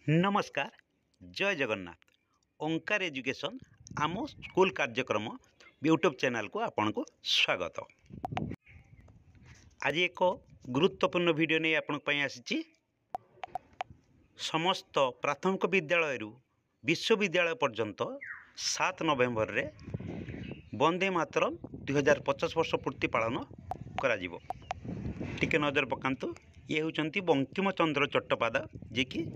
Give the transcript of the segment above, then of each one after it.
नमस्कार जय जगन्नाथ ओंकार एजुकेशन आम स्कूल कार्यक्रम यूट्यूब चैनल को आपन को स्वागत। आज एक गुरुत्वपूर्ण वीडियो नहीं आपण आसी समस्त प्राथमिक विद्यालय विश्वविद्यालय पर्यंत 7 नवेम्बर रे वंदे मातरम 2050 वर्ष पूर्ति पालन करा जीवो। टिके नजर पकांतु ये होचंती बंकिम चंद्र चट्टोपाध्याय जे कि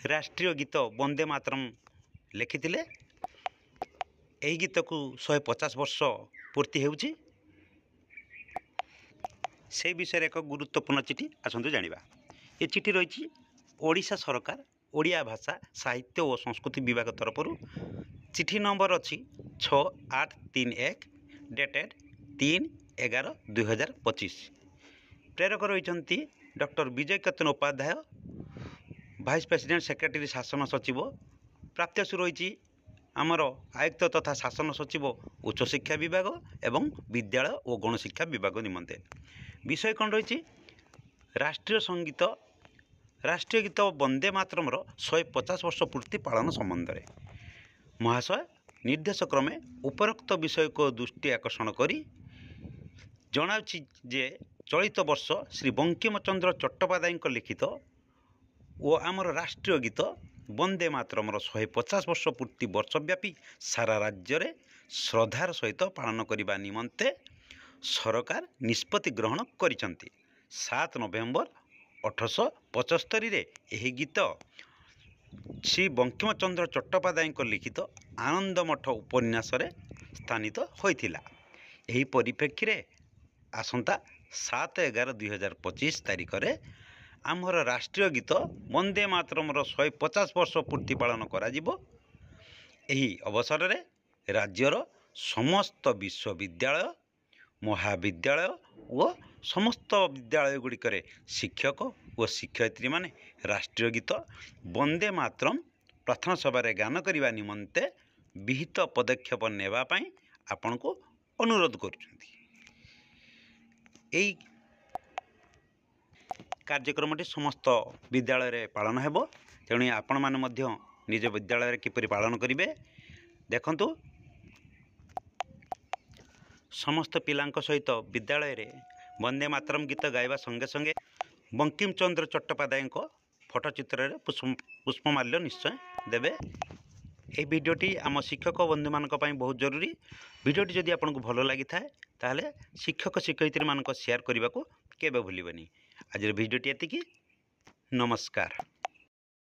राष्ट्रीय गीत वंदे मातरम लिखिथिले। एही गीत को 150 वर्ष पूर्ति होउची। से विषय एक गुरुत्वपूर्ण चिठी आसंतु जानिबा। ये चिठी रही ओडिशा सरकार ओडिया भाषा साहित्य और संस्कृति विभाग तरफ चिठी नंबर अच्छी 6831 डेटेड 3/11/2025। प्रेरक रही doctor Vijay Ketan Upadhyay vice president secretary शासन सचिव। प्राप्त्यसु रही आमर आयुक्त तथा शासन सचिव उच्च शिक्षा विभाग एवं विद्यालय और गणशिक्षा विभाग निमंते। विषय कौन रही राष्ट्रीय संगीत राष्ट्रीय गीत वंदे मातरम 150 वर्ष पूर्ति पालन संबंध में महाशय निर्देश क्रमे उपरोक्त विषय को दृष्टि आकर्षण करी जनाउछि जे चलित वर्ष श्री बंकिम चंद्र चट्टोपाध्याय लिखित और आमर राष्ट्रीय गीत वंदे मातरम 150 वर्ष पूर्ति वर्षव्यापी सारा राज्य रे श्रद्धार सहित पालन करने निमंते सरकार निष्पत्ति ग्रहण करिसंती। 7 नवेम्बर 1875 रे एही गीत श्री बंकिम चंद्र चट्टोपाध्याय लिखित आनंद मठ उपन्यास रे स्थानित होइथिला। एही परिप्रेक्षी रे आसंता 7/11/2025 तारिख रे आमर राष्ट्रीय गीत वंदे मातरम 150 वर्ष पूर्ति पालन करा जिवो। एही अवसर रे राज्यर समस्त विश्वविद्यालय महाविद्यालय और समस्त विद्यालय गुड़िक शिक्षक और शिक्षयित्री माने राष्ट्रीय गीत वंदे मातरम प्रार्थना सभा गान करने निमंते विहित पदक्षेप नेबा पई आपन को अनुरोध करुछंती। एई कार्यक्रमटी समस्त विद्यालय रे पालन हेबो। तेणु आपण माने मध्य निज विद्यालय रे किपरि पालन करिवे देखंतु। समस्त पिलांक सहित विद्यालय रे वंदे मातरम गीत गाइबा संगे संगे बंकिम चंद्र चट्टोपाध्याय फोटोचित्र रे पुष्पमाल्य निश्चय देबे। এই ভিডিওটি आम शिक्षक बंधु मानक पई बहुत जरूरी। ভিডিওটি जदि आपन को भलो लागि थाए ताहले शिक्षक शिक्षयित्री मानक शेयर करने को केबे भूलिबेनी। आज भिडियोटी एतिकी। नमस्कार।